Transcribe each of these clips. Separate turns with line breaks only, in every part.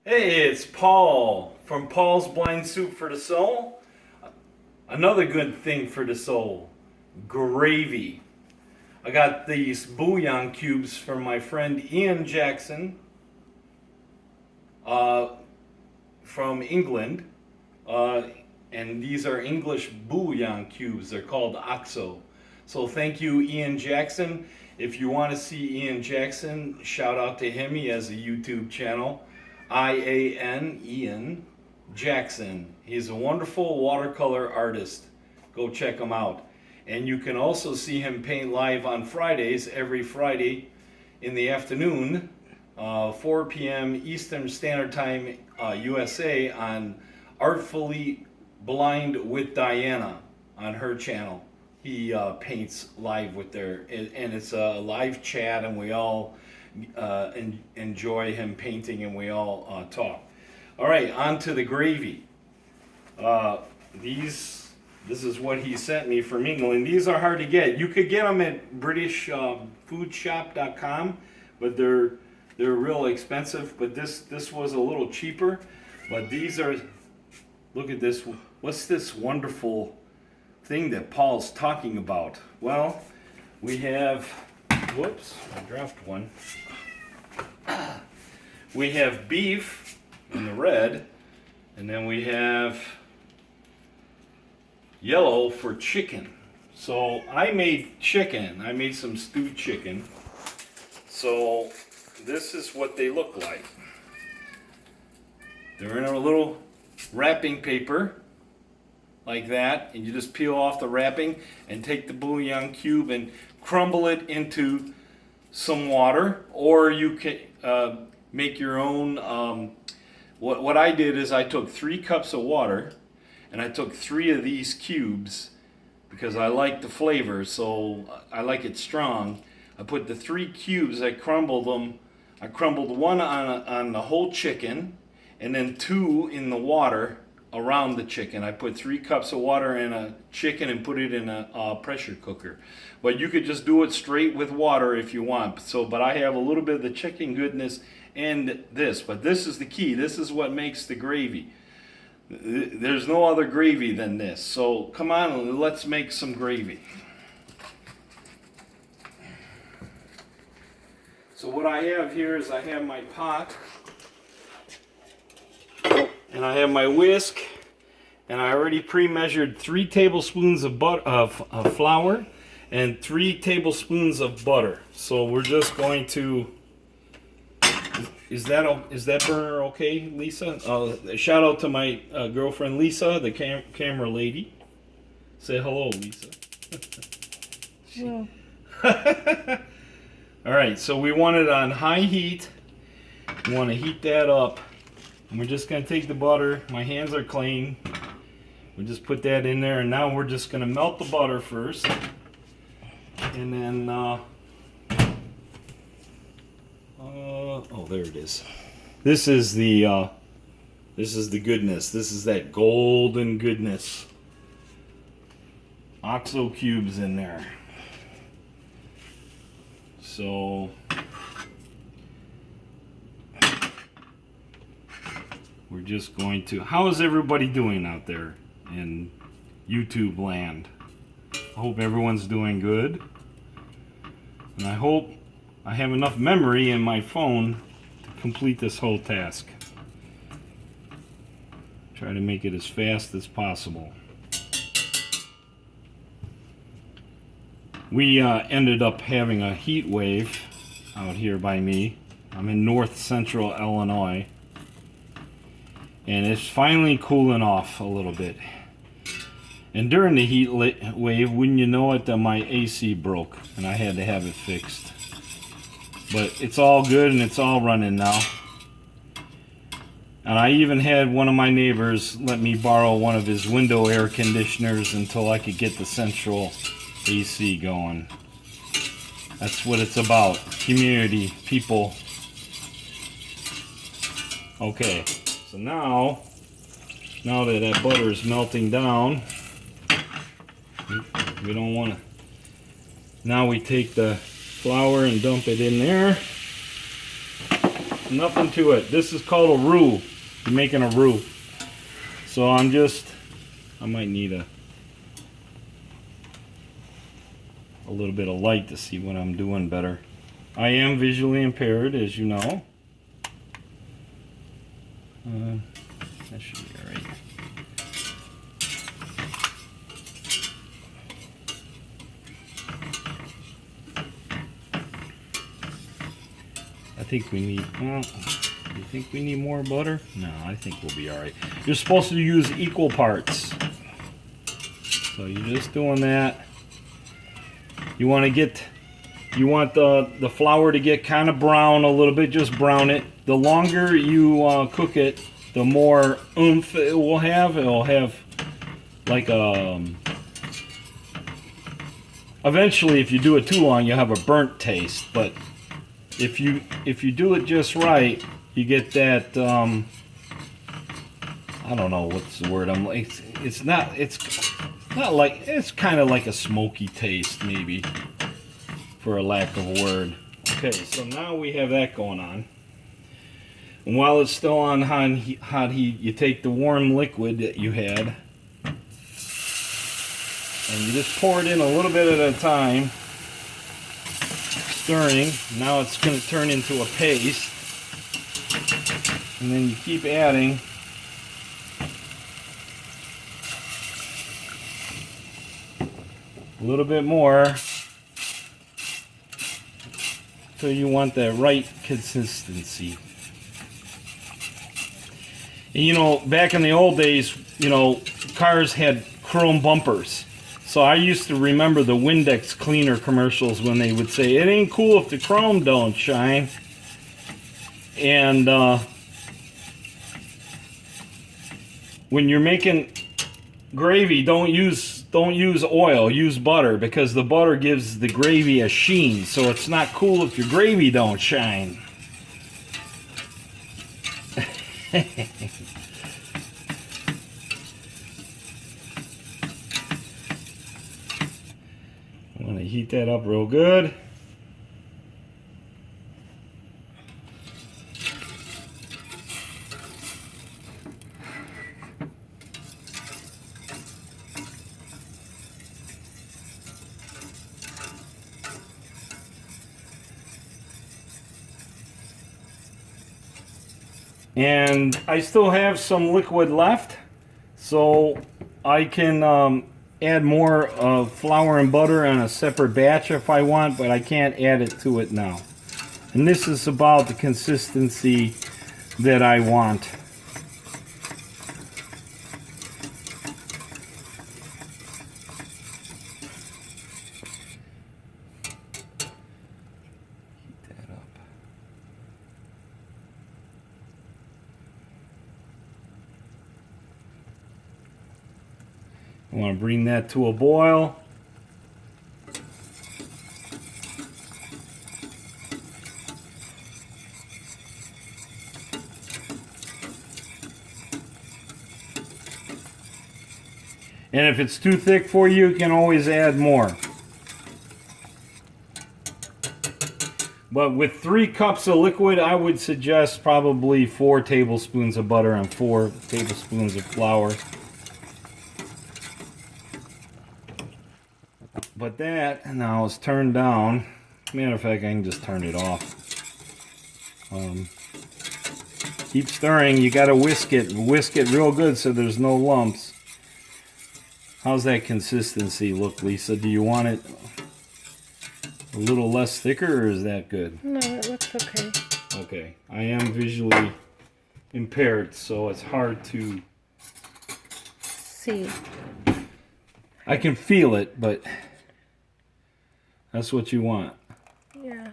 Hey, it's Paul from Paul's Blind Soup for the Soul. Another good thing for the soul, gravy. I got these bouillon cubes from my friend Ian Jackson from England. And these are English bouillon cubes. They're called OXO. So thank you, Ian Jackson. If you want to see Ian Jackson, shout out to him. He has a YouTube channel. Ian Jackson. He's a wonderful watercolor artist. Go check him out. And you can also see him paint live on Fridays, every Friday in the afternoon, 4 p.m. Eastern Standard Time, USA, on Artfully Blind with Diana on her channel. He paints live with her, and it's a live chat, and we all enjoy him painting, and we all talk. All right, on to the gravy. This is what he sent me from England. These are hard to get. You could get them at BritishFoodShop.com, but they're real expensive. But this was a little cheaper. But these are, look at this. What's this wonderful thing that Paul's talking about? Well, we have, whoops, I dropped one. We have beef in the red, and then we have yellow for chicken. So I made chicken. I made some stewed chicken. So this is what they look like. They're in a little wrapping paper like that, and you just peel off the wrapping and take the bouillon cube and crumble it into some water, or you can make your own. What I did is I took 3 cups of water, and I took 3 of these cubes because I like the flavor, so I like it strong. I put the 3 cubes, I crumbled them. I crumbled one on the whole chicken, and then 2 in the water around the chicken. I put 3 cups of water in a chicken and put it in a pressure cooker. But you could just do it straight with water if you want. So, but I have a little bit of the chicken goodness and this. But this is the key. This is what makes the gravy. There's no other gravy than this. So come on, let's make some gravy. So what I have here is I have my pot, and I have my whisk, and I already pre-measured 3 tablespoons of flour and 3 tablespoons of butter. So we're just going to. Is that burner okay, Lisa? Shout out to my girlfriend Lisa, the camera lady. Say hello, Lisa.
Yeah.
All right, so we want it on high heat. We want to heat that up. And we're just going to take the butter. My hands are clean. We just put that in there, and now we're just going to melt the butter first. And then, oh, there it is. This is the goodness. This is that golden goodness. OXO cubes in there. So we're just going to. How is everybody doing out there in YouTube land? I hope everyone's doing good. And I hope I have enough memory in my phone to complete this whole task. Try to make it as fast as possible. We ended up having a heat wave out here by me. I'm in north central Illinois. And it's finally cooling off a little bit. And during the heat wave, wouldn't you know it, that my AC broke and I had to have it fixed. But it's all good and it's all running now. And I even had one of my neighbors let me borrow one of his window air conditioners until I could get the central AC going. That's what it's about. Community, people. Okay, so now that butter is melting down, we don't want to. Now we take the flour and dump it in there. Nothing to it. This is called a roux. You're making a roux. So I might need a little bit of light to see what I'm doing better. I am visually impaired, as you know. That should be all right. I think we need, well, you think we need more butter? No, I think we'll be all right. You're supposed to use equal parts. So you're just doing that. You want the flour to get kind of brown a little bit, just brown it. The longer you cook it, the more oomph it will have. It'll have like eventually if you do it too long, you'll have a burnt taste, but if you do it just right, you get that I don't know what's the word. It's kind of like a smoky taste, maybe, for a lack of a word. Okay, so now we have that going on. And while it's still on hot heat, you take the warm liquid that you had and you just pour it in a little bit at a time, stirring. Now it's going to turn into a paste, and then you keep adding. A little bit more till you want that right consistency. And you know, back in the old days, you know, cars had chrome bumpers. So I used to remember the Windex cleaner commercials when they would say, "It ain't cool if the chrome don't shine." And when you're making gravy, don't use oil, use butter, because the butter gives the gravy a sheen. So it's not cool if your gravy don't shine. I want to heat that up real good. And I still have some liquid left, so I can add more flour and butter on a separate batch if I want, but I can't add it to it now. And this is about the consistency that I want. I want to bring that to a boil. And if it's too thick for you, you can always add more. But with 3 cups of liquid, I would suggest probably 4 tablespoons of butter and 4 tablespoons of flour. But that now is turned down. Matter of fact, I can just turn it off. Keep stirring. You got to whisk it real good so there's no lumps. How's that consistency look, Lisa? Do you want it a little less thicker, or is that good?
No, it looks okay.
Okay. I am visually impaired, so it's hard to
see.
I can feel it, but that's what you want.
Yeah.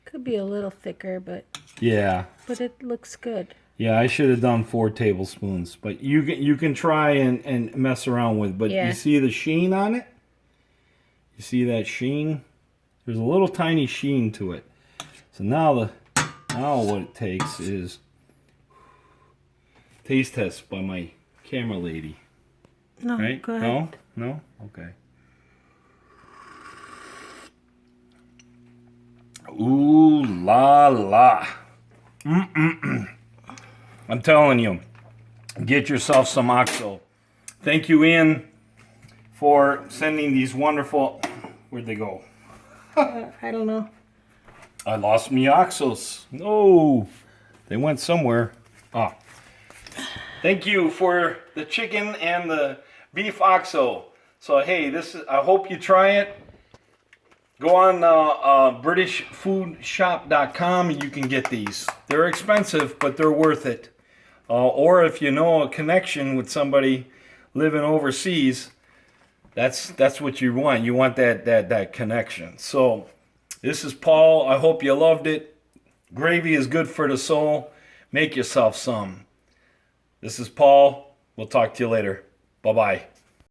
Could be a little thicker, but
yeah.
But it looks good.
Yeah, I should have done 4 tablespoons, but you can try and mess around with. But you see the sheen on it? You see that sheen? There's a little tiny sheen to it. So now what it takes is taste test by my camera lady.
No,
right?
go ahead.
No? Okay. Ooh la la. I'm telling you, get yourself some OXO. Thank you, Ian, for sending these wonderful... Where'd they go?
I don't know.
I lost me OXOs. No, they went somewhere. Ah. Thank you for the chicken and the beef OXO. So hey, I hope you try it. Go on BritishFoodShop.com and you can get these. They're expensive, but they're worth it. Or if you know a connection with somebody living overseas, that's what you want. You want that connection. So this is Paul. I hope you loved it. Gravy is good for the soul. Make yourself some. This is Paul. We'll talk to you later. Bye-bye.